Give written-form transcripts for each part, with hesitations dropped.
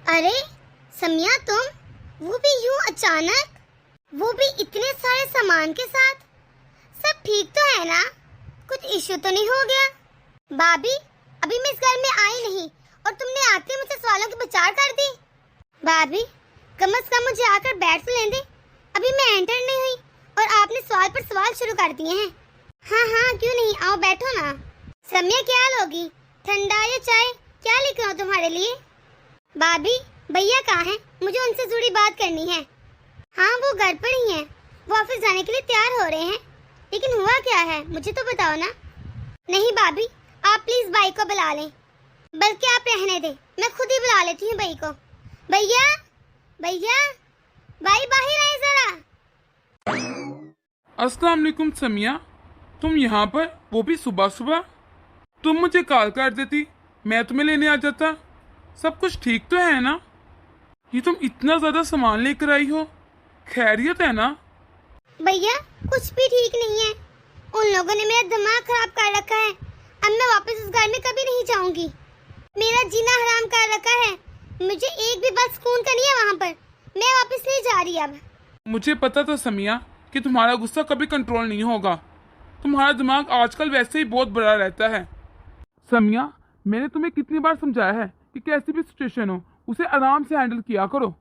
अरे समिया, तुम वो भी यूं अचानक, वो भी इतने सारे सामान के साथ। सब ठीक तो है ना? कुछ इश्यू तो नहीं हो गया? भाभी, अभी मैं इस घर में आई नहीं और तुमने आते मुझसे सवालों की बचार कर दी। भाभी, कम से कम मुझे आकर बैठ तो लेने दे। अभी मैं एंटर नहीं हुई और आपने सवाल पर सवाल शुरू कर दिए हैं। हाँ हाँ, क्यों नहीं, आओ बैठो ना। समिया, क्या लोगी, ठंडा या चाय? क्या लेकर आऊं तुम्हारे लिए? भाभी, भैया कहाँ हैं? मुझे उनसे जुड़ी बात करनी है। हाँ, वो घर पर ही हैं। वो ऑफिस जाने के लिए तैयार हो रहे हैं। लेकिन हुआ क्या है, मुझे तो बताओ ना। नहीं भाभी, आप प्लीज भाई को बुला लें। बल्कि आप रहने दें, मैं खुद ही बुला लेती हूँ भाई को। भैया, भैया, भाई बाहर आए जरा। अस्सलाम वालेकुम समिया, तुम यहाँ पर, वो भी सुबह सुबह? तुम मुझे कॉल कर देती, मैं तुम्हें लेने आ जाता। सब कुछ ठीक तो है ना? ये तुम इतना ज्यादा सामान लेकर आई हो, खैरियत है ना? भैया, कुछ भी ठीक नहीं है। उन लोगों ने मेरा दिमाग खराब कर रखा है। अब मैं वापस उस घर में कभी नहीं जाऊंगी। मेरा जीना हराम कर रखा है। मुझे एक भी बस सुकून का नहीं है वहाँ पर। मैं वापस नहीं जा रही अब। मुझे पता था समिया कि तुम्हारा गुस्सा कभी कंट्रोल नहीं होगा। तुम्हारा दिमाग आजकल वैसे ही बहुत बड़ा रहता है। समिया, मैंने तुम्हें कितनी बार समझाया है कि कैसी भी सिचुएशन हो उसे आराम से हैंडल किया करो,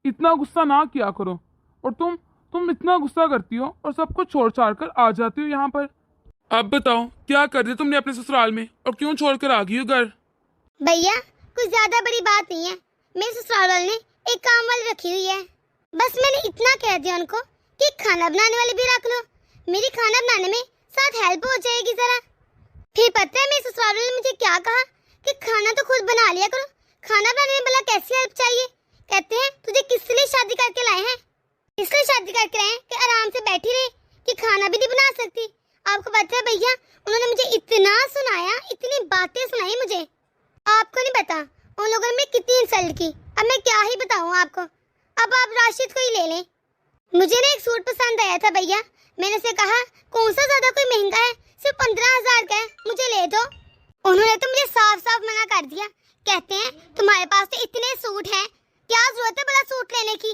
इतना गुस्सा ना किया करो। और तुम इतना गुस्सा करती हो और सब कुछ छोड़ छाड़ कर आ जाती हो यहाँ पर। अब बताओ, क्या कर दिया तुमने अपने ससुराल में और क्यों छोड़ कर आ गई हो घर? भैया, कुछ ज्यादा बड़ी बात नहीं है। मेरे ससुराल वाले ने एक काम वाली रखी हुई है। बस मैंने इतना कह दिया उनको कि खाना बनाने वाली भी रख लो। मेरी खाना बनाने में साथ हेल्प हो जाएगी जरा। फिर पता है मेरे ससुराल वाले ने मुझे क्या कहा कि खाना तो खुद बना लिया करो, खाना बनाने में भला कैसी हेल्प चाहिए? कहते हैं तुझे किस लिए शादी करके लाए हैं? इसलिए शादी करके लाए हैं कि आराम से बैठी रहे, कि खाना भी नहीं बना सकती। आपको पता है भैया, उन्होंने मुझे इतना सुनाया, इतनी बातें सुनाई मुझे, आपको नहीं पता उन लोगों ने कितनी इंसल्ट की। अब मैं क्या ही बताऊं आपको। अब आप राशिद को ही ले लें। मुझे ना एक सूट पसंद आया था भैया। मैंने उसे कहा कौन सा ज्यादा कोई महंगा है, सिर्फ 15,000 का है, मुझे ले दो। उन्होंने तो मुझे साफ साफ मना कर दिया। कहते हैं तुम्हारे पास तो इतने सूट हैं, क्या जरूरत है बड़ा सूट लेने की?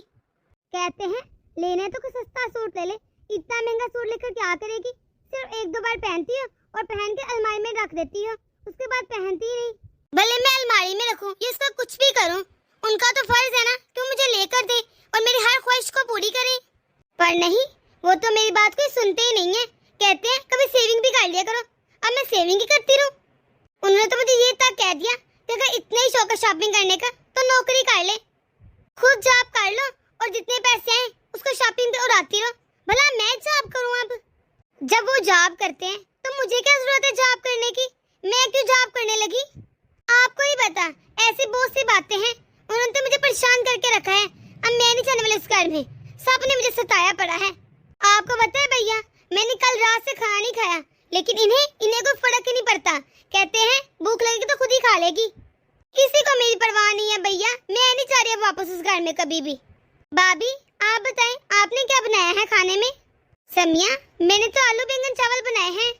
कहते हैं लेने तो कोई सस्ता सूट ले ले, इतना महंगा सूट लेकर क्या करेगी? सिर्फ एक दो बार पहनती हो और पहन के अलमारी में रख देती हो, उसके बाद पहनती ही नहीं। भले मैं अलमारी में रखूं या इसका कुछ भी करूं, उनका तो फर्ज है ना कि मुझे लेकर दे और मेरी हर ख्वाहिश को पूरी करें। पर नहीं, वो तो मेरी बात कोई सुनते ही नहीं है। कहते हैं कभी सेविंग भी कर लिया करो। अब मैं सेविंग ही करती रहूं? उन्होंने तो मुझे ये तक कह दिया कि अगर इतना ही शौक है शॉपिंग करने का तो नौकरी कर ले, खुद जॉब कर लो और जितने पैसे आए उसको शॉपिंग पे उड़ाती रहो। भला मैं जॉब करूं? अब जब वो जॉब करते हैं तो मुझे क्या जरूरत है जॉब करने की? मैं क्यों जॉब करने लगी? आपको ही पता, ऐसी बहुत सी बातें हैं। उन्होंने तो मुझे परेशान करके रखा है। अब मैं नहीं जाने वाली इस घर में। सबने मुझे सताया पड़ा है। आपको पता है भैया, मैंने कल रात से खाना नहीं खाया, लेकिन इन्हें कोई फर्क ही नहीं पड़ता। कहते हैं भूख लगेगी तो खुद ही खा लेगी। किसी को मेरी परवाह नहीं है भैया। मैं नहीं चाह रही अब वापस उस घर में कभी भी। भाभी, आप बताएं आपने क्या बनाया है खाने में? समिया, मैंने तो आलू बैंगन चावल बनाए हैं।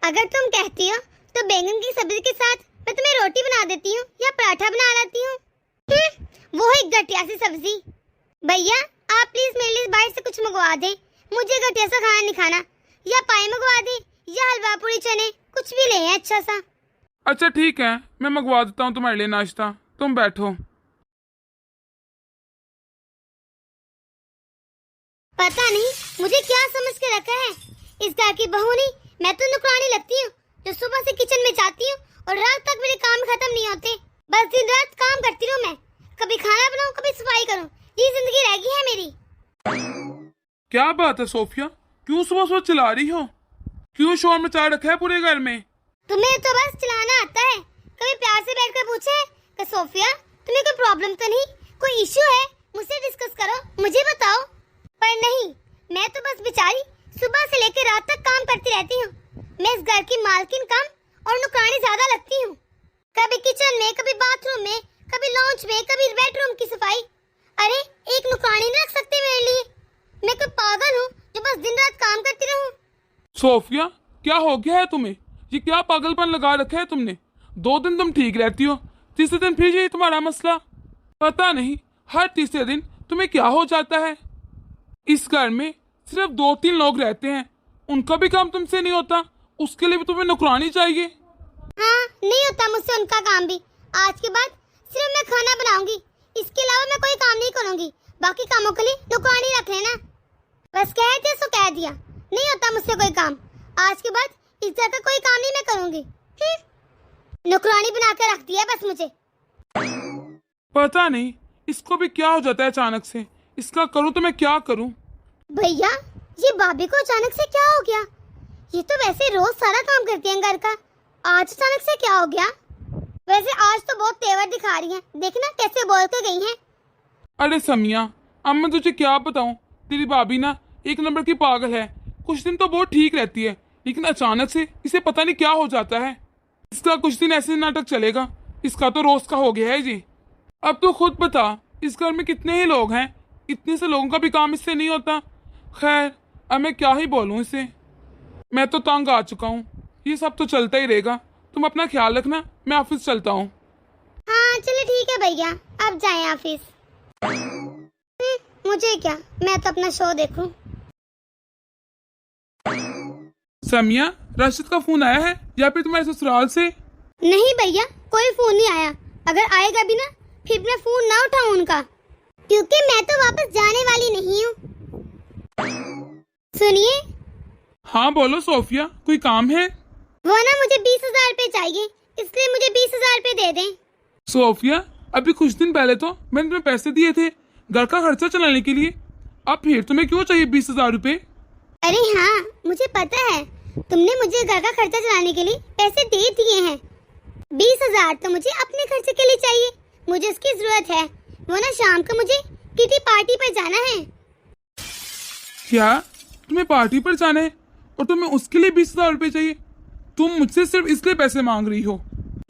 अगर तुम कहती हो तो बैंगन की सब्जी के साथ मैं तुम्हें रोटी बना देती हूँ या पराठा बना लाती हूँ। वो है घटिया सी सब्जी। भैया, आप प्लीज मेरे लिए बाहर से कुछ मंगवा दें। मुझे घटिया सा खाना नहीं खाना। या पाई मंगवा दें या हलवा पूरी चने, कुछ भी ले अच्छा सा। अच्छा ठीक है, मैं मंगवा देता हूँ तुम्हारे लिए नाश्ता। तुम बैठो। पता नहीं मुझे क्या समझ के रखा है। इस घर की बहू नहीं, मैं तो नुकरानी लगती हूँ जो सुबह से किचन में जाती हूँ और रात तक मेरे काम खत्म नहीं होते। बस दिन रात काम करती रहूँ मैं, कभी खाना बनाऊँ कभी सफाई करूँ। ये जिंदगी रह गई है मेरी। क्या बात है सोफिया, क्यों सुबह सुबह चिल्ला रही हो? क्यों शोर मचा रखा है पूरे घर में? तुम्हें तो बस चिल्लाना आता है। कभी प्यार से बैठकर पूछे कि सोफिया तुम्हें कोई प्रॉब्लम तो नहीं, कोई इश्यू है, मुझसे डिस्कस करो, मुझे बताओ। पर नहीं, मैं तो बस बेचारी सुबह से लेकर रात तक काम करती रहती हूँ। मैं इस घर की मालकिन कम और नुकरानी ज्यादा लगती हूँ। कभी किचन में, कभी बाथरूम में, कभी लॉन्च में, कभी बेडरूम की सफाई। अरे एक नुकरानी नहीं रख सकते मेरे लिए? मैं कोई पागल हूँ जो बस दिन रात काम करती रहूँ? सोफिया, क्या हो गया है तुम्हें? ये क्या पागलपन लगा रखा है तुमने? 2 दिन तुम ठीक रहती हो, तीसरे दिन फिर यही तुम्हारा मसला। पता नहीं हर तीसरे दिन तुम्हें क्या हो जाता है। इस घर में सिर्फ 2-3 लोग रहते हैं, उनका भी काम तुमसे नहीं होता, उसके लिए भी तुम्हें नौकरानी चाहिए। हाँ, नहीं होता मुझसे उनका काम भी। आज के बाद सिर्फ मैं खाना बनाऊंगी, इसके अलावा मैं कोई काम नहीं करूंगी। बाकी कामों के लिए नौकरानी रख लेना। बस कह दिया सो कह दिया, नहीं होता मुझसे कोई काम। आज के बाद इस तरह का कोई काम नहीं मैं करूंगी। नौकरानी बना के रख दिया बस मुझे। पता नहीं इसको भी क्या हो जाता है अचानक से, इसका करूँ तो मैं क्या करूँ। भैया, ये भाभी को अचानक से क्या हो गया? ये तो वैसे रोज सारा काम करती है घर का, आज अचानक से क्या हो गया? वैसे आज तो बहुत तेवर दिखा रही हैं, देखना कैसे बोल के गई हैं। अरे समिया, अब मैं तुझे क्या बताऊं, तेरी भाभी ना एक नंबर की पागल है। कुछ दिन तो बहुत ठीक रहती है, लेकिन अचानक से इसे पता नहीं क्या हो जाता है। इसका कुछ दिन ऐसे नाटक चलेगा, इसका तो रोज का हो गया है जी। अब तो खुद बता, इस घर में कितने ही लोग हैं, इतने से लोगों का भी काम इससे नहीं होता। खैर, अब मैं क्या ही बोलूं इसे, मैं तो तंग आ चुका हूँ। ये सब तो चलता ही रहेगा, तुम अपना ख्याल रखना, मैं ऑफिस चलता हूँ। हाँ चलो ठीक है भैया, अब जाएं ऑफिस। मुझे क्या, मैं तो अपना शो देखूं। समिया, राशिद का फोन आया है या फिर तुम्हारे ससुराल से? नहीं भैया, कोई फोन नहीं आया। अगर आएगा भी ना, फिर मैं फोन ना उठाऊं उनका, क्योंकि मैं तो वापस जाने वाली नहीं हूँ। सुनिए। हाँ बोलो सोफिया, कोई काम है? वो ना मुझे 20,000 रुपए चाहिए, इसलिए मुझे 20,000 रुपए दे दें। सोफिया, अभी कुछ दिन पहले तो मैंने तुम्हें पैसे दिए थे घर का खर्चा चलाने के लिए, अब फिर तुम्हें क्यों चाहिए 20,000 रुपए? अरे हाँ, मुझे पता है, तुमने मुझे घर का खर्चा चलाने के लिए पैसे दे दिए हैं। 20,000 तो मुझे अपने खर्चे के लिए चाहिए, मुझे इसकी जरूरत है। वो ना शाम को मुझे किटी पार्टी पर जाना है। क्या तुम्हें पार्टी पर जाना है और तुम्हें उसके लिए 20,000 रुपए चाहिए? तुम मुझसे सिर्फ इसलिए पैसे मांग रही हो?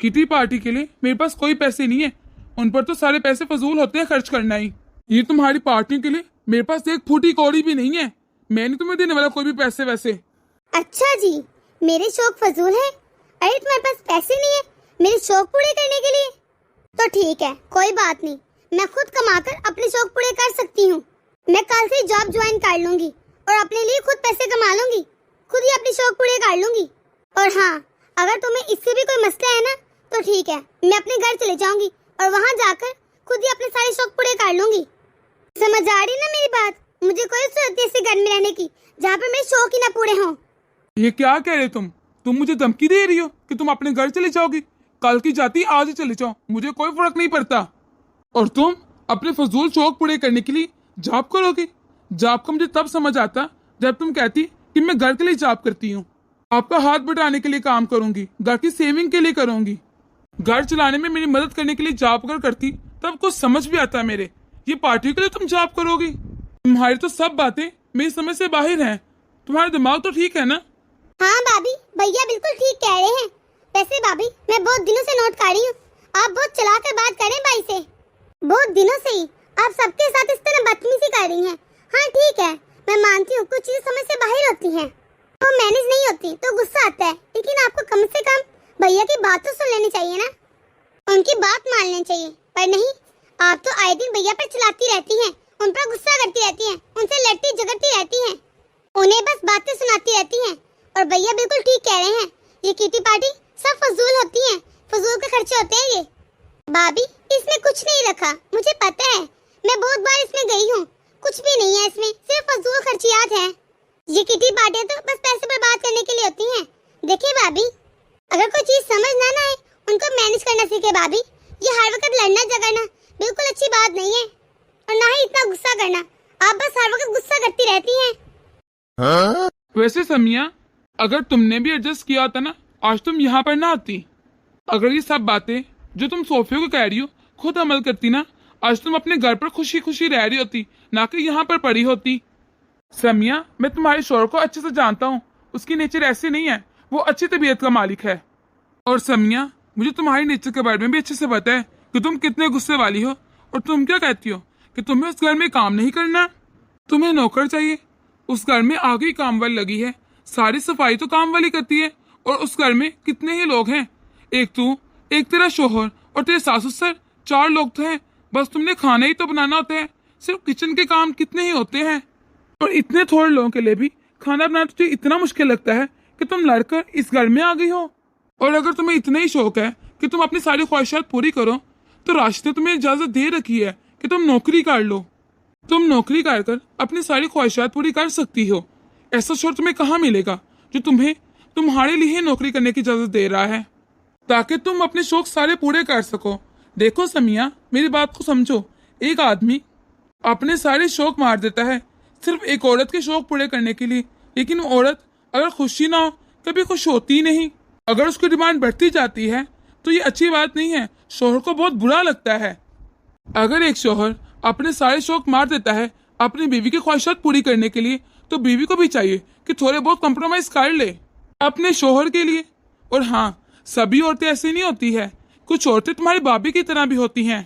किटी पार्टी के लिए मेरे पास कोई पैसे नहीं है, उन पर तो सारे पैसे फजूल होते हैं खर्च करना ही। ये तुम्हारी पार्टी के लिए मेरे पास एक फूटी कौड़ी भी नहीं है, मैं नहीं तुम्हें देने वाला कोई भी पैसे वैसे। अच्छा जी, मेरे शौक फजूल है? अरे तुम्हारे पास पैसे नहीं है मेरे शौक पूरे करने के लिए? तो ठीक है, कोई बात नहीं, मैं खुद कमाकर अपने शौक पूरे कर सकती हूँ। मैं कल से जॉब ज्वाइन कर लूंगी और अपने लिए खुद पैसे कमा लूंगी, खुद ही अपने शौक पूरे कर लूंगी। और हाँ, अगर तुम्हें इससे भी कोई मसला है ना, तो ठीक है, मैं अपने घर चले जाऊंगी और वहाँ जाकर खुद ही अपने सारे शौक पूरे कर लूंगी। समझ आ रही ना मेरी बात? मुझे कोई जरूरत नहीं ऐसे घर में रहने की जहाँ पे मेरे शौक ही ना पूरे हों। ये क्या कह रहे तुम मुझे धमकी दे रही हो कि तुम अपने घर चले जाओगी? कल की जाती आज ही चले जाओ, मुझे कोई फर्क नहीं पड़ता। और तुम अपने फजूल शौक पूरे करने के लिए जॉब करोगी? जॉब का मुझे तब समझ आता जब तुम कहती कि मैं घर के लिए जॉब करती हूँ, आपका हाथ बटाने के लिए काम करूंगी, घर की सेविंग के लिए करूंगी। घर चलाने में मेरी मदद करने के लिए जॉब अगर करती तब कुछ समझ भी आता मेरे। ये पार्टी के लिए तुम जॉब करोगी? तुम्हारी तो सब बातें मेरी समझ से बाहर हैं। तुम्हारा दिमाग तो ठीक है ना? हाँ भाभी, भैया बिल्कुल ठीक कह रहे हैं। वैसे भाभी, मैं बहुत दिनों से नोट कर रही हूँ, आप बहुत चला कर बात करें भाई से। बहुत दिनों से ही आप सबके साथ इस तरह बदतमीजी कर रही हैं। हाँ ठीक है, मैं मानती हूँ कुछ चीजें समझ से बाहर होती हैं, तो मैनेज नहीं होती तो गुस्सा आता है, लेकिन आपको कम से कम भैया की बात तो सुन लेनी चाहिए ना, उनकी बात मान लेनी चाहिए। पर नहीं, आप तो आए दिन भैया पर चलाती रहती हैं, उन पर गुस्सा करती रहती हैं, उनसे लड़ती झगड़ती रहती हैं, उन्हें बस बातें सुनाती रहती हैं। और भैया बिल्कुल ठीक कह रहे हैं, ये किटी पार्टी सब फजूल होती है, फजूल के खर्चे होते हैं ये। भाभी, इसमें कुछ नहीं रखा, मुझे पता है, मैं बहुत बार इसमें गई हूँ, कुछ भी नहीं है इसमें, सिर्फ फजूल खर्चियात हैं। ये किटी पार्टियां तो बस पैसे बर्बाद करने के लिए होती हैं। देखिए भाभी, अगर कोई चीज समझ ना आए, उनको मैनेज करना सीखे भाभी। ये हर वक्त लड़ना झगड़ना बिल्कुल अच्छी बात नहीं है, और ना ही इतना गुस्सा करना। आप बस हर वक्त गुस्सा करती रहती हैं। वैसे समिया, अगर तुमने भी एडजस्ट किया होता ना, आज तुम यहाँ पर ना आती। अगर ये सब बातें जो तुम सोफिया को कह रही हो खुद अमल करती ना, आज तुम अपने घर पर खुशी खुशी रह रही होती, ना कि यहाँ पर पड़ी होती। समिया, मैं तुम्हारे शोहर को अच्छे से जानता हूँ, उसकी नेचर ऐसी नहीं है, वो अच्छी तबीयत का मालिक है। और समिया, मुझे तुम्हारी नेचर के बारे में भी अच्छे से पता है कि तुम कितने गुस्से वाली हो। और तुम क्या कहती हो कि तुम्हें उस घर में काम नहीं करना, तुम्हें नौकर चाहिए। उस घर में आगे ही काम वाली लगी है, सारी सफाई तो काम वाली करती है। और उस घर में कितने ही लोग हैं, एक तू, एक तेरा शोहर और तेरे सास ससुर, 4 लोग तो हैं बस तुमने खाना ही तो बनाना होता है। सिर्फ किचन के काम कितने ही होते हैं, और इतने थोड़े लोगों के लिए भी खाना बनाना तुझे इतना मुश्किल लगता है कि तुम लड़कर इस घर में आ गई हो। और अगर तुम्हें इतना ही शौक है कि तुम अपनी सारी ख्वाहिशात पूरी करो, तो राष्ट्र ने तुम्हें इजाजत दे रखी है कि तुम नौकरी कर लो। तुम नौकरी कर अपनी सारी ख्वाहिशात पूरी कर सकती हो। ऐसा शोर तुम्हें कहाँ मिलेगा जो तुम्हें तुम्हारे लिए ही नौकरी करने की इजाजत दे रहा है, ताकि तुम अपने शौक सारे पूरे कर सको। देखो समिया, मेरी बात को समझो। एक आदमी अपने सारे शौक मार देता है सिर्फ एक औरत के शौक पूरे करने के लिए, लेकिन वो औरत अगर खुशी ना हो कभी खुश होती ही नहीं। अगर उसकी डिमांड बढ़ती जाती है तो ये अच्छी बात नहीं है, शौहर को बहुत बुरा लगता है। अगर एक शौहर अपने सारे शौक मार देता है अपनी बीवी की ख्वाहिशात पूरी करने के लिए, तो बीवी को भी चाहिए कि थोड़े बहुत कॉम्प्रोमाइज कर ले अपने शौहर के लिए। और हाँ, सभी औरतें ऐसी नहीं होती है, कुछ औरतें तुम्हारी भाभी की तरह भी होती हैं।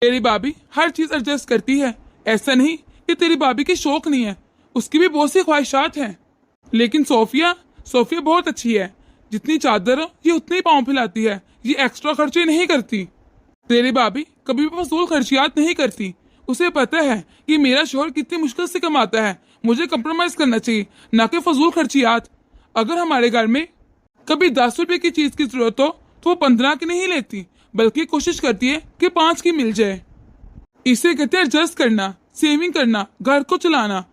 तेरी भाभी हर चीज एडजस्ट करती है। ऐसा नहीं कि तेरी भाभी के शौक नहीं है, उसकी भी बहुत सी ख्वाहिशात हैं। लेकिन सोफिया सोफिया बहुत अच्छी है। जितनी चादर हो ये उतनी पाँव फैलाती है, ये एक्स्ट्रा खर्चे नहीं करती। तेरी भाभी कभी भी फजूल खर्चियात नहीं करती। उसे पता है कि मेरा शौहर कितनी मुश्किल से कमाता है, मुझे कंप्रोमाइज करना चाहिए, ना कि फजूल खर्चियात। अगर हमारे घर में कभी 10 रुपए की चीज की जरूरत हो तो वो 15 की नहीं लेती, बल्कि कोशिश करती है कि 5 की मिल जाए। इसे कहते हैं एडजस्ट करना, सेविंग करना, घर को चलाना।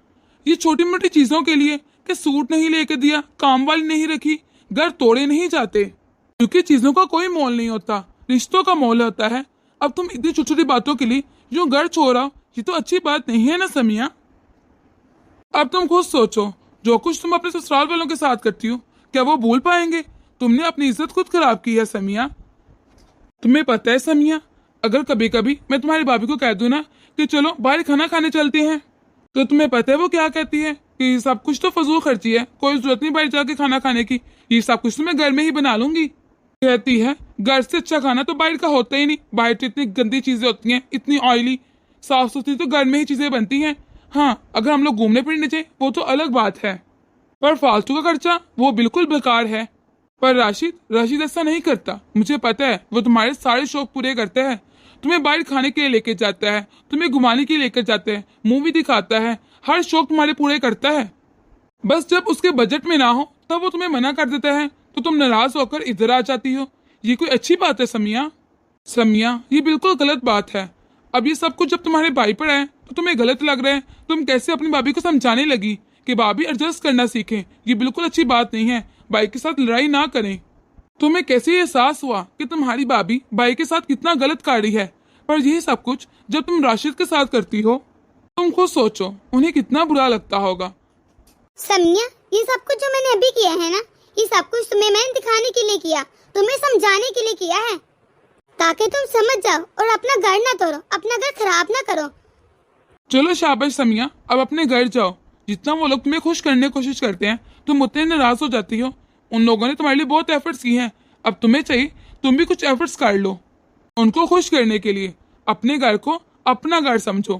ये छोटी मोटी चीजों के लिए कि सूट नहीं लेके दिया, काम वाली नहीं रखी, घर तोड़े नहीं जाते, क्योंकि चीजों का कोई मोल नहीं होता, रिश्तों का मोल होता है। अब तुम इतनी छोटी छोटी बातों के लिए जो घर छोड़ आओ, ये तो अच्छी बात नहीं है ना समिया। अब तुम खुद सोचो, जो कुछ तुम अपने ससुराल वालों के साथ करती हो, क्या वो भूल पाएंगे? तुमने अपनी इज्जत खुद खराब की है समिया। तुम्हें पता है समिया, अगर कभी कभी मैं तुम्हारी भाभी को कह दूं ना कि चलो बाहर खाना खाने चलते हैं, तो तुम्हें पता है वो क्या कहती है कि सब कुछ तो फजूल खर्ची है, कोई जरूरत नहीं बाहर जाके खाना खाने की, ये सब कुछ तो मैं घर में ही बना लूंगी। कहती है घर से अच्छा खाना तो बाहर का होता ही नहीं, बाहर तो इतनी गंदी चीजें होती हैं, इतनी ऑयली। साफ सुथरी तो घर में ही चीजें बनती हैं। हाँ, अगर हम लोग घूमने फिरने जाए वो तो अलग बात है, पर फालतू का खर्चा वो बिल्कुल बेकार है। पर राशिद ऐसा नहीं करता। मुझे पता है वो तुम्हारे सारे शौक पूरे करता है। तुम्हें बाहर खाने के लिए लेके जाता है, तुम्हें घुमाने के लिए लेकर जाता है, मूवी दिखाता है, हर शौक तुम्हारे पूरे करता है। बस जब उसके बजट में ना हो तब वो तुम्हें मना कर देता है, तो तुम नाराज होकर इधर आ जाती हो। ये कोई अच्छी बात है समिया? समिया, ये बिल्कुल गलत बात है। अब ये सब कुछ जब तुम्हारे भाई पर है तो तुम्हें गलत लग रहा है। तुम कैसे अपनी भाभी को समझाने लगी कि भाभी एडजस्ट करना सीखें, ये बिल्कुल अच्छी बात नहीं है, भाई के साथ लड़ाई ना करें। तुम्हें कैसे एहसास हुआ कि तुम्हारी भाभी भाई के साथ कितना गलत कर रही है? पर यही सब कुछ जब तुम राशिद के साथ करती हो, तुम खुद सोचो उन्हें कितना बुरा लगता होगा। समिया, ये सब कुछ जो मैंने अभी किया है ना, ये सब कुछ तुम्हें मैंने दिखाने के लिए किया, तुम्हें समझाने के लिए किया है, ताकि तुम समझ जाओ और अपना घर ना तोड़ो, अपना घर खराब ना करो। चलो शाबाश समिया, अब अपने घर जाओ। जितना वो लोग तुम्हें खुश करने की कोशिश करते हैं तुम उतने नाराज हो जाती हो। उन लोगों ने तुम्हारे लिए बहुत एफर्ट्स की हैं, अब तुम्हें चाहिए तुम भी कुछ एफर्ट्स कर लो उनको खुश करने के लिए। अपने घर को अपना घर समझो।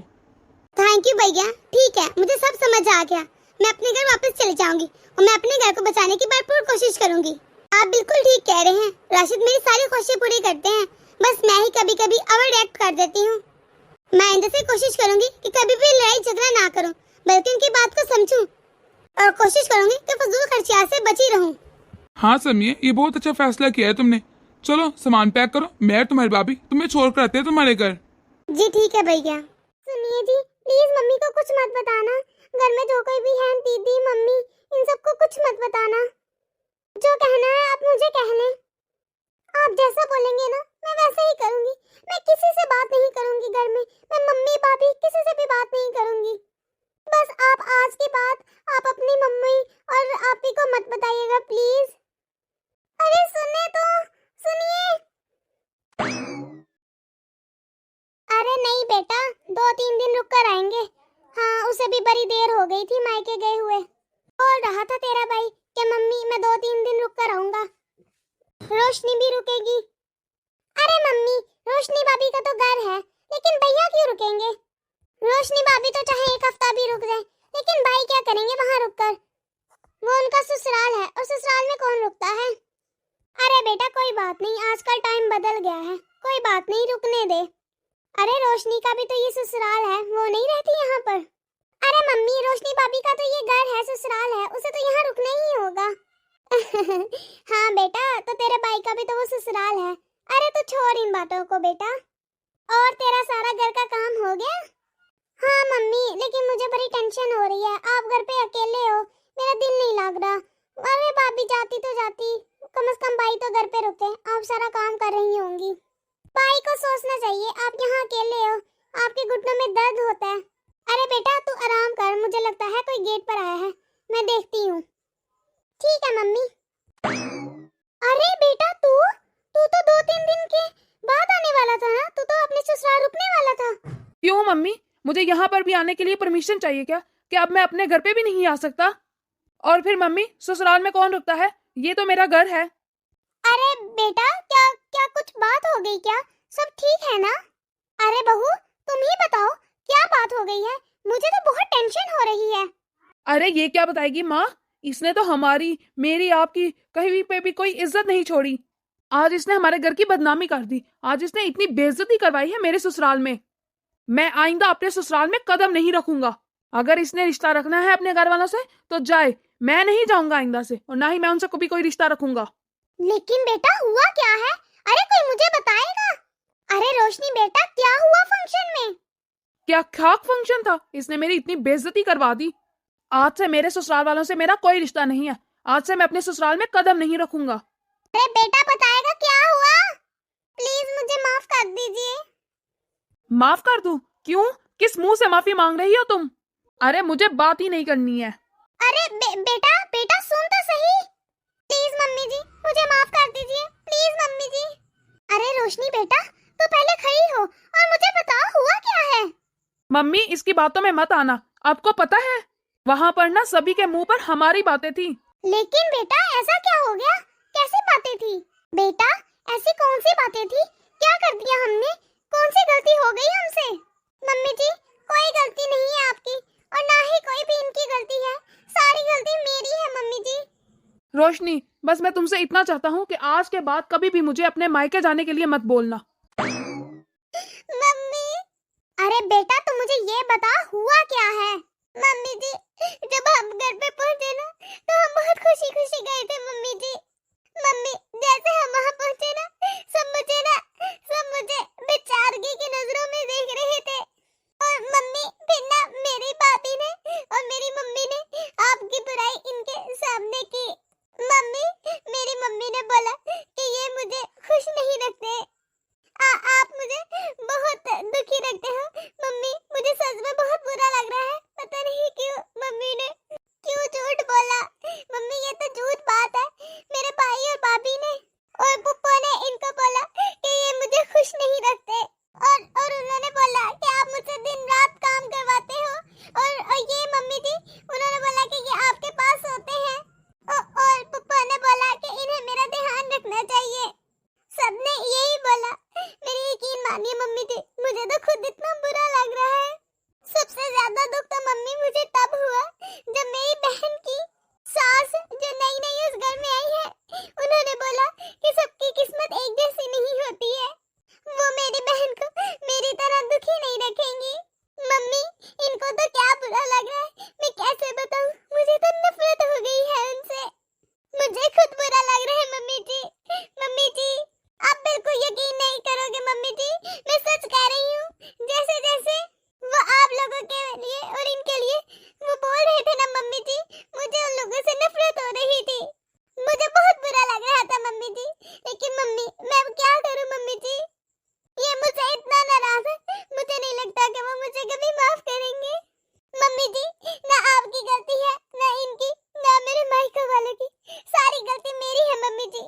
थैंक यू भैया, ठीक है, मुझे सब समझ आ गया। मैं अपने घर वापस चले जाऊंगी और मैं अपने घर को बचाने की भरपूर कोशिश करूंगी। आप बिल्कुल ठीक कह रहे हैं, राशिद मेरी सारी ख्वाहिशें पूरी करते हैं, बस मैं ही कभी कभी ओवर रिएक्ट कर देती हूँ। मैं आइंदा से कोशिश करूंगी कि कभी भी लड़ाई झगड़ा ना करूं, बल्कि उनकी बात को समझूं और कोशिश करूंगी कि फजूल खर्चियात से बची रहूं। हाँ समिया, ये बहुत अच्छा फैसला किया है तुमने। चलो सामान पैक करो, मैं और तुम्हारी भाभी तुम्हें छोड़ कर आते हैं तुम्हारे घर। जी ठीक है भैया। सुनिए जी, प्लीज मम्मी को कुछ मत बताना। घर में जो कोई भी है, दीदी, मम्मी, इन सबको कुछ मत बताना। जो कहना है आप मुझे कह लें। आप जैसा बोलेंगे ना मैं वैसा ही करूंगी। मैं किसी से बात नहीं करूंगी घर में, मैं मम्मी भाभी किसी से भी बात नहीं करूंगी। बस आप आज के बाद आप अपनी मम्मी और आपी को मत बताइएगा प्लीज। अरे सुनने तो, सुनिए। अरे नहीं बेटा, 2-3 दिन रुक कर आएंगे। हाँ, उसे भी बड़ी देर हो गई थी मायके गए हुए। बोल रहा था तेरा भाई कि मम्मी मैं 2-3 दिन रुक कर आऊंगा, रोशनी भी रुकेगी। अरे मम्मी, रोशनी भाभी का तो घर है, लेकिन भैया क्यों रुकेंगे? रोशनी भाभी तो चाहे 1 हफ्ता भी रुक जाए, लेकिन भाई क्या करेंगे वहाँ रुककर? वो उनका ससुराल है और ससुराल में कौन रुकता है? अरे बेटा कोई बात नहीं, आजकल टाइम बदल गया है, कोई बात नहीं, रुकने दे। अरे रोशनी का भी तो ये ससुराल है, वो नहीं रहती यहाँ पर। अरे मम्मी, रोशनी भाभी का तो ये घर है, ससुराल है, उसे तो यहाँ रुकना ही होगा। हाँ बेटा, तो तेरे भाई का भी तो वो ससुराल है। अरे तू छोड़ इन बातों को बेटा। और तेरा सारा घर का काम हो गया? हाँ मम्मी, लेकिन मुझे बड़ी टेंशन हो रही है। आप घर पे अकेले हो, मेरा दिल नहीं लग रहा। अरे भाभी जाती तो जाती, कम से कम भाई तो घर पे रुकते। आप सारा काम कर रही होंगी। भाई को सोचना चाहिए, आप यहाँ अकेले हो, आपके घुटनों में दर्द होता है। अरे बेटा तू आराम कर, मुझे लगता है कोई गेट पर आया है, मैं देखती हूँ। ठीक है मम्मी। अरे बेटा तू तू तो 2-3 दिन के बाद आने वाला था ना? तू तो अपने ससुराल रुकने वाला था। क्यों मम्मी, मुझे यहाँ पर भी आने के लिए परमिशन चाहिए क्या? कि अब मैं अपने घर पे भी नहीं आ सकता? और फिर मम्मी, ससुराल में कौन रुकता है? ये तो मेरा घर है। अरे बेटा, क्या क्या कुछ बात हो गई क्या? सब ठीक है ना? अरे बहू, तुम ही बताओ क्या बात हो गई है? मुझे तो बहुत टेंशन हो रही है। अरे ये क्या बताएगी माँ, इसने तो हमारी, मेरी, आपकी कहीं पे भी कोई इज्जत नहीं छोड़ी। आज इसने हमारे घर की बदनामी कर दी। आज इसने इतनी बेइज्जती करवाई है मेरे ससुराल में। मैं आइंदा अपने ससुराल में कदम नहीं रखूंगा। अगर इसने रिश्ता रखना है अपने घर वालों से तो जाए, मैं नहीं जाऊंगा आइंदा से, और ना ही मैं उनसे कभी कोई रिश्ता रखूंगा। लेकिन बेटा हुआ क्या है? अरे कोई मुझे बताएगा? अरे रोशनी बेटा, क्या हुआ फंक्शन में? क्या खाक फंक्शन था? इसने मेरी इतनी बेइज्जती करवा दी। आज से मेरे ससुराल वालों से मेरा कोई रिश्ता नहीं है। आज से मैं अपने ससुराल में कदम नहीं रखूंगा। अरे बेटा बताएगा क्या हुआ? प्लीज मुझे माफ कर दीजिए। माफ कर दूं? क्यों? किस मुंह से माफी मांग रही हो तुम? अरे मुझे बात ही नहीं करनी है। अरे बेटा बेटा सुन तो सही। प्लीज मम्मी जी, मुझे माफ कर दीजिए, प्लीज मम्मी जी। अरे रोशनी बेटा, तू पहले खड़ी हो और मुझे बता हुआ क्या है? मम्मी, इसकी बातों में मत आना। आपको पता है वहां पर ना सभी के मुंह पर हमारी बातें थी। लेकिन बेटा ऐसा क्या हो गया? कैसी बातें थी? बेटा ऐसी कौन सी बातें थी? क्या कर दिया हमने? कौन सी गलती हो गई हमसे? मम्मी जी, कोई गलती नहीं है आपकी, और ना ही कोई भी इनकी गलती है। सारी गलती मेरी है मम्मी जी। रोशनी, बस मैं तुमसे इतना चाहता हूँ कि आज के बाद कभी भी मुझे अपने मायके जाने के लिए मत बोलना। मम्मी, अरे बेटा तू मुझे ये बता हुआ क्या है? मम्मी जी, जब हम घर पे पहुंचे ना तो हम बहुत खुशी खुशी गए थे मम्मी जी। मम्मी, जैसे हम वहाँ पहुंचे ना, सब मुझे बेचारगी की नजरों में देख रहे थे। और मम्मी, फिर ना मेरी भाभी ने और मेरी मम्मी ने आपकी बुराई इनके सामने की। मम्मी, मेरी मम्मी ने बोला कि ये मुझे खुश नहीं रखते। आप मुझे बहुत दुखी रखते हो। मम्मी, मुझे सच में बहुत बुरा लग रहा है। पता नहीं क्यों मम्मी ने क्यों झूठ बोला। मम्मी, ये तो झूठ बात है। मेरे भाई और भाभी ने और पुप्पो ने इनको बोला कि ये मुझे खुश नहीं रखते, और उन्होंने बोला कि आप मुझसे दिन रात काम करवाते हो। और ये मम्मी जी, उन्होंने बोला कि ये आपके पास होते हैं। और पुप्पो ने बोला कि इन्हें मेरा ध्यान रखना चाहिए। सबने यही बोला। मेरी यकीन मानिए मम्मी जी, मुझे तो खुद इतना बुरा लग रहा है। सबसे ज्यादा दुख तो मम्मी मुझे तब हुआ जब मेरी बहन की सास, जो नई नई उस घर में आई है, उन्होंने बोला कि सबकी किस्मत एक जैसी नहीं होती है। वो मेरी बहन को मेरी तरह दुखी नहीं रखेंगी। मम्मी, इनको तो क्या बुरा लग रहा है, मैं कैसे बताऊं? मुझे तो नफरत हो गई है उनसे। मुझे खुद बुरा लग रहा है मम्मी जी। मम्मी जी, आप बिल्कुल यकीन नहीं करोगे मम्मी जी, मैं सच कह रही हूँ। जैसे जैसे वो आप लोगों के लिए और इनके लिए वो बोल रहे थे ना मम्मी जी, मुझे उन लोगों से नफरत हो रही थी। मुझे बहुत बुरा लग रहा था मम्मी जी। लेकिन मम्मी, मैं अब क्या करूँ मम्मी जी? ये मुझसे इतना नाराज है, मुझे नहीं लगता कि वो मुझे कभी माफ करेंगे। मम्मी जी, ना आपकी गलती है, ना इनकी, ना मेरे मायके वालों की। सारी गलती मेरी है मम्मी जी।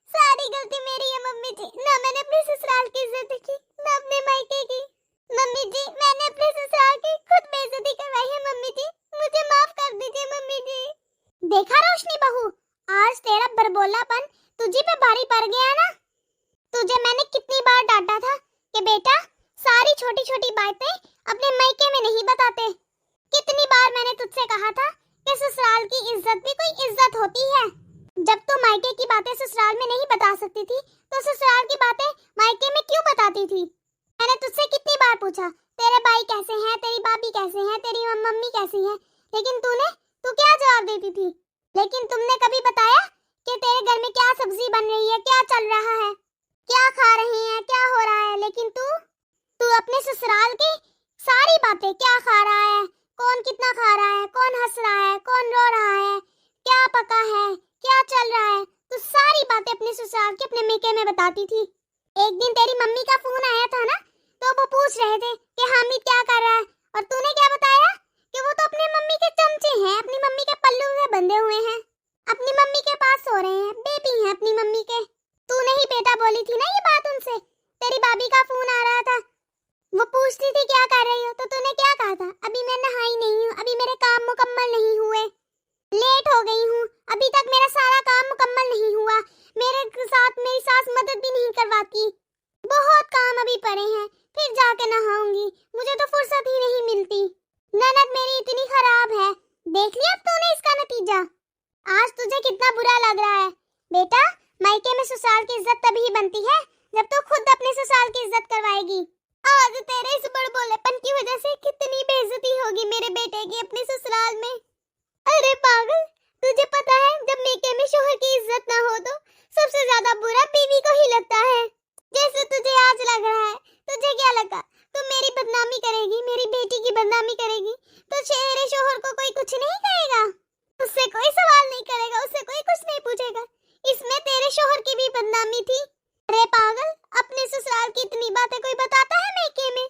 सारी गलती मेरी है मम्मी जी। ना मैंने अपने ससुराल की इज्जत की, ना अपने मायके की। मम्मी जी, मैंने अपने ससुराल की खुद बेइज्जती करवाई है मम्मी जी। मुझे माफ कर दीजिए मम्मी जी। देखा रोशनी बहू, आज तेरा बरबोलापन तुझी पे भारी पड़ गया ना। तुझे मैंने कितनी बार डांटा था कि बेटा सारी छोटी छोटी बातें अपने मायके में नहीं बताते। कितनी बार मैंने तुझसे कहा था कि ससुराल की इज्जत भी कोई इज्जत होती है। जब तू मायके की बातें ससुराल में नहीं बता सकती थी, तो ससुराल की बातें मायके में क्यों बताती थी? मैंने तुझसे कितनी बार पूछा तेरे भाई कैसे हैं, तेरी भाभी कैसे हैं, तेरी मम्मी कैसी है, लेकिन तू क्या जवाब देती थी? लेकिन तुमने कभी बताया कि तेरे घर में क्या सब्जी बन रही है, क्या चल रहा है, क्या खा रहे हैं, क्या हो रहा है? लेकिन तू अपने ससुराल की सारी बातें, क्या खा रहा है, कौन कितना खा रहा है, कौन हंस रहा है, कौन रो रहा है, क्या पका है, क्या चल रहा है, तू सारी बातें अपने ससुराल के अपने मेके में बताती थी। एक दिन तेरी मम्मी का फोन आया था ना, तो वो पूछ रहे थे कि हामिद क्या कर रहा है, और तूने क्या बताया कि वो तो अपनी मम्मी के चमचे हैं, अपनी मम्मी के पल्लू में बंधे हुए हैं, अपनी मम्मी के पास सो रहे हैं, बेबी हैं अपनी मम्मी के। तूने ही बेटा बोली थी ना ये बात उनसे। तेरी भाभी का फोन आ रहा था, वो पूछती थी क्या कर रही हो, तो तूने क्या कहा था? अभी मैं नहाई नहीं हूँ, अभी मेरे काम मुकम्मल नहीं हुए, लेट हो गई हूँ, अभी तक मेरा सारा काम मुकम्मल नहीं हुआ, मेरे साथ मेरी सास मदद भी नहीं करवाती, बहुत काम अभी पड़े हैं, फिर जाके नहाऊंगी, मुझे तो फुर्सत ही नहीं मिलती, ननद मेरी इतनी खराब है। देख लिया अब तूने इसका नतीजा। आज तुझे कितना बुरा लग रहा है। बेटा, मायके में ससुराल की इज्जत तभी बनती है जब तू खुद अपने ससुराल की इज्जत करवाएगी। आज तेरे इस बड़बोलेपन की वजह से कितनी बेइज्जती होगी मेरे बेटे की अपने ससुराल में। अरे पागल, तुझे पता है जब मेके में शोहर की इज्जत ना हो तो सबसे ज्यादा बुरा बीवी को ही लगता है। जैसे तुझे आज लग रहा है, तुझे क्या लगा तू मेरी बदनामी करेगी, मेरी बेटी की बदनामी करेगी तो तेरे शोहर को कोई कुछ नहीं कहेगा, उससे कोई सवाल नहीं करेगा, उससे कोई कुछ नहीं पूछेगा। इसमें तेरे शोहर की भी बदनामी थी। अरे पागल, अपने ससुराल की इतनी बातें कोई बताता है मेके में?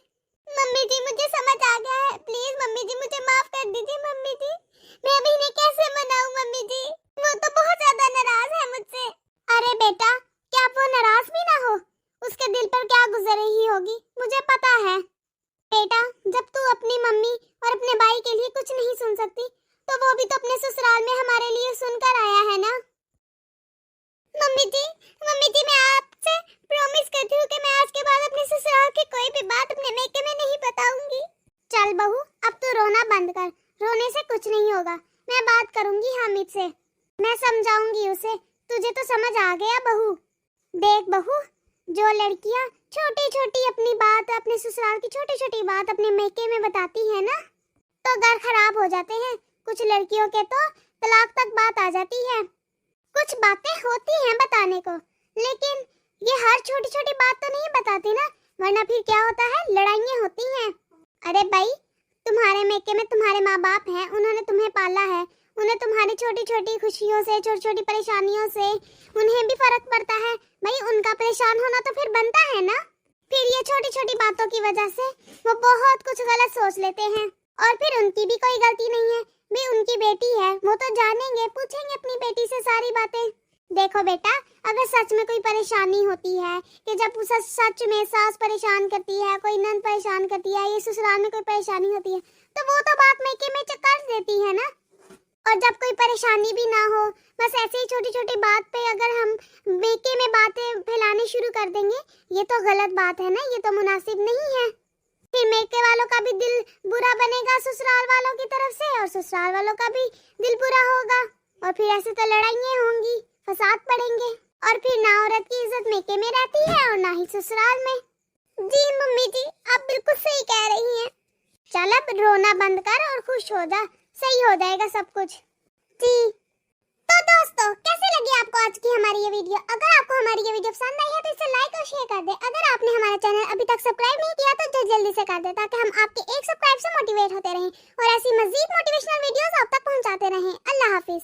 मम्मी जी मुझे समझ आ गया है, प्लीज मम्मी जी मुझे माफ कर दीजिए मम्मी जी, मैं अभी इन्हें कैसे मनाऊं मम्मी जी, वो तो बहुत ज्यादा नाराज है मुझसे। अरे बेटा, क्या वो नाराज भी ना हो, उसके दिल पर क्या गुजर रही होगी मुझे पता है। बेटा, जब तू अपनी मम्मी और अपने भाई के लिए कुछ नहीं सुन सकती तो वो भी तो अपने ससुराल में हमारे लिए सुनकर आया है ना। मम्मी जी मैं आपसे प्रॉमिस करती हूँ कि मैं आज के बाद अपने ससुराल की कोई भी बात अपने मेके में नहीं बताऊंगी। चल बहू, अब तू रोना बंद कर, रोने से कुछ नहीं होगा, मैं बात करूंगी हामिद से, मैं समझाऊंगी उसे, तुझे तो समझ आ गया बहू। देख बहू, जो लड़कियाँ छोटी छोटी अपनी बात, अपने ससुराल की छोटी छोटी बात अपने मेके में बताती है ना तो घर खराब हो जाते हैं। कुछ लड़कियों के तो तलाक तक बात आ जाती है। कुछ बातें होती हैं बताने को, लेकिन ये हर छोटी छोटी बात तो नहीं बताती ना, वरना फिर क्या होता है, लड़ाइयाँ होती हैं। अरे भाई, तुम्हारे मेके में तुम्हारे माँ बाप हैं, उन्होंने तुम्हें पाला है, उन्हें तुम्हारी छोटी छोटी खुशियों से, छोटी छोटी परेशानियों से उन्हें भी फर्क पड़ता है। भाई, उनका परेशान होना तो फिर बनता है ना। फिर ये छोटी छोटी बातों की वजह से वो बहुत कुछ गलत सोच लेते हैं, और फिर उनकी भी कोई गलती नहीं है, भी उनकी बेटी है, वो तो जानेंगे, पूछेंगे अपनी बेटी से सारी बातें। देखो बेटा, अगर सच में कोई परेशानी होती है कि जब सच में सास परेशान करती है, कोई नंद परेशान करती है, ये ससुराल में कोई परेशानी होती है तो वो तो बात मेके में कर देती है ना। और जब कोई परेशानी भी ना हो, बस ऐसे ही छोटी छोटी बात पे अगर हम मेके में बातें फैलाने शुरू कर देंगे, ये तो गलत बात है ना, ये तो मुनासिब नहीं है। फिर मेके वालों का भी दिल बुरा बनेगा ससुराल वालों की तरफ से, और ससुराल वालों का भी दिल बुरा होगा, और फिर ऐसे तो लड़ाइयाँ होंगी, फसाद पड़ेंगे, और फिर ना औरत की इज्जत मेके में रहती है और ना ही ससुराल में। जी मम्मी जी, आप बिल्कुल सही कह रही हैं। चल अब रोना बंद कर और खुश हो जा, सही हो जाएगा सब कुछ। जी तो दोस्तों, कैसे लगी आपको आज की हमारी ये वीडियो? अगर आपको हमारी ये वीडियो पसंद आई है तो इसे लाइक और शेयर कर दें। अगर आपने हमारा चैनल अभी तक सब्सक्राइब नहीं किया तो जल्दी से कर दें, ताकि हम आपके एक सब्सक्राइब से मोटिवेट होते रहें और ऐसी मजीद मोटिवेशनल वीडियोस आप तक पहुंचाते रहें। अल्लाह हाफिज।